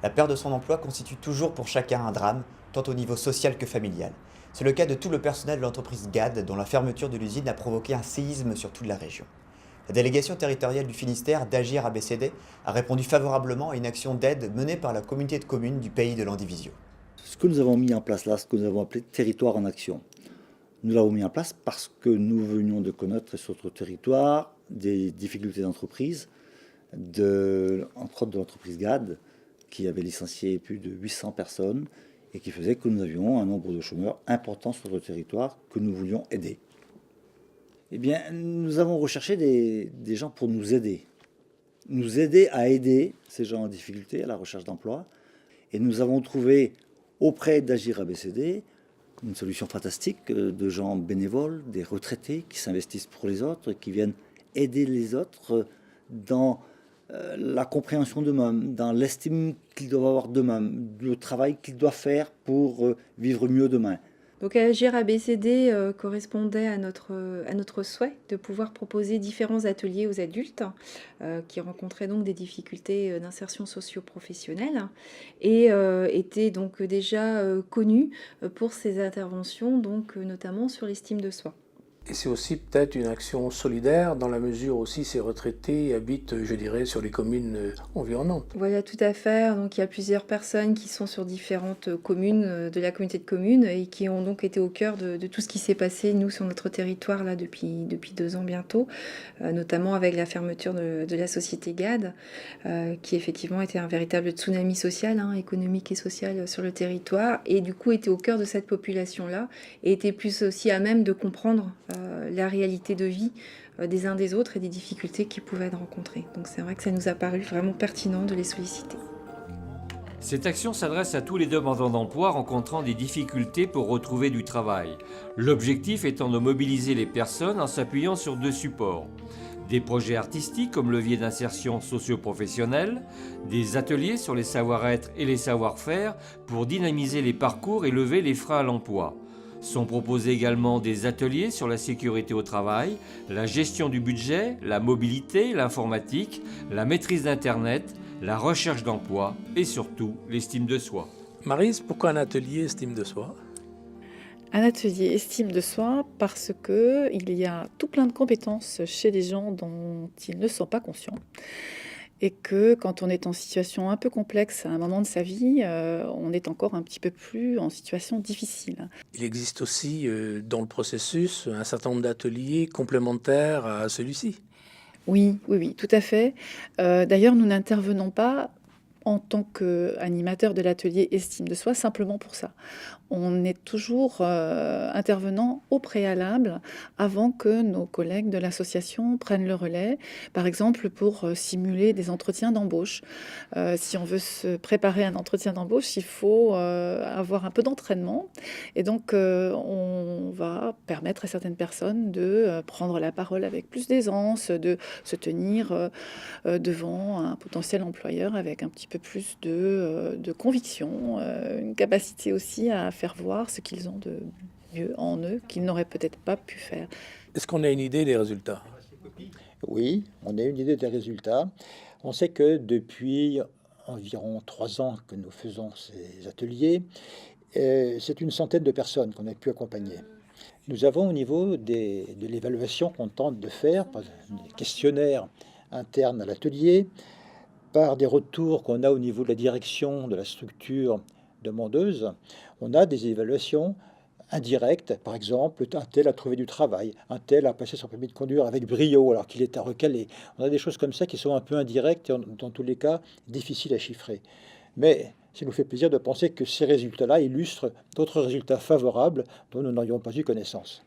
La perte de son emploi constitue toujours pour chacun un drame, tant au niveau social que familial. C'est le cas de tout le personnel de l'entreprise GAD, dont la fermeture de l'usine a provoqué un séisme sur toute la région. La délégation territoriale du Finistère d'Agir ABCD a répondu favorablement à une action d'aide menée par la communauté de communes du pays de l'Andivisio. Ce que nous avons mis en place là, ce que nous avons appelé territoire en action, nous l'avons mis en place parce que nous venions de connaître sur notre territoire des difficultés d'entreprise, entre autres de l'entreprise GAD, qui avait licencié plus de 800 personnes et qui faisait que nous avions un nombre de chômeurs important sur notre territoire que nous voulions aider. Eh bien, nous avons recherché des gens pour nous aider à aider ces gens en difficulté à la recherche d'emploi. Et nous avons trouvé auprès d'Agir ABCD une solution fantastique de gens bénévoles, des retraités qui s'investissent pour les autres, qui viennent aider les autres dans la compréhension d'eux-mêmes, dans l'estime qu'ils doivent avoir d'eux-mêmes, le travail qu'ils doivent faire pour vivre mieux demain. Donc Agir ABCD correspondait à notre souhait de pouvoir proposer différents ateliers aux adultes qui rencontraient donc des difficultés d'insertion socio-professionnelle et était donc déjà connu pour ses interventions, donc notamment sur l'estime de soi. Et c'est aussi peut-être une action solidaire dans la mesure aussi ces retraités habitent, je dirais, sur les communes environnantes. Voilà, tout à fait. Donc il y a plusieurs personnes qui sont sur différentes communes de la communauté de communes et qui ont donc été au cœur de tout ce qui s'est passé, nous, sur notre territoire, là, depuis 2 ans bientôt, notamment avec la fermeture de la société GAD, qui effectivement était un véritable tsunami social, économique et social sur le territoire, et du coup était au cœur de cette population-là, et était plus aussi à même de comprendre la réalité de vie des uns des autres et des difficultés qu'ils pouvaient rencontrer. Donc c'est vrai que ça nous a paru vraiment pertinent de les solliciter. Cette action s'adresse à tous les demandeurs d'emploi rencontrant des difficultés pour retrouver du travail. L'objectif étant de mobiliser les personnes en s'appuyant sur 2 supports. Des projets artistiques comme levier d'insertion socio-professionnelle, des ateliers sur les savoir-être et les savoir-faire pour dynamiser les parcours et lever les freins à l'emploi. Sont proposés également des ateliers sur la sécurité au travail, la gestion du budget, la mobilité, l'informatique, la maîtrise d'Internet, la recherche d'emploi et surtout l'estime de soi. Maryse, pourquoi un atelier estime de soi ? Un atelier estime de soi parce qu'il y a tout plein de compétences chez les gens dont ils ne sont pas conscients. Et que quand on est en situation un peu complexe à un moment de sa vie, on est encore un petit peu plus en situation difficile. Il existe aussi dans le processus un certain nombre d'ateliers complémentaires à celui-ci. Oui, tout à fait. D'ailleurs, nous n'intervenons pas en tant qu'animateur de l'atelier estime de soi simplement pour ça. On est toujours intervenant au préalable avant que nos collègues de l'association prennent le relais, par exemple pour simuler des entretiens d'embauche. Si on veut se préparer à un entretien d'embauche, il faut avoir un peu d'entraînement. Et donc, on va permettre à certaines personnes de prendre la parole avec plus d'aisance, de se tenir devant un potentiel employeur avec un petit peu plus de conviction, une capacité aussi à faire voir ce qu'ils ont de mieux en eux, qu'ils n'auraient peut-être pas pu faire. Est-ce qu'on a une idée des résultats ? Oui, on a une idée des résultats. On sait que depuis environ 3 ans que nous faisons ces ateliers, c'est une centaine de personnes qu'on a pu accompagner. Nous avons au niveau de l'évaluation qu'on tente de faire, par des questionnaires internes à l'atelier, par des retours qu'on a au niveau de la direction de la structure demandeuse, on a des évaluations indirectes. Par exemple, un tel a trouvé du travail, un tel a passé son permis de conduire avec brio alors qu'il est à recaler. On a des choses comme ça qui sont un peu indirectes et dans tous les cas difficiles à chiffrer. Mais ça nous fait plaisir de penser que ces résultats-là illustrent d'autres résultats favorables dont nous n'aurions pas eu connaissance.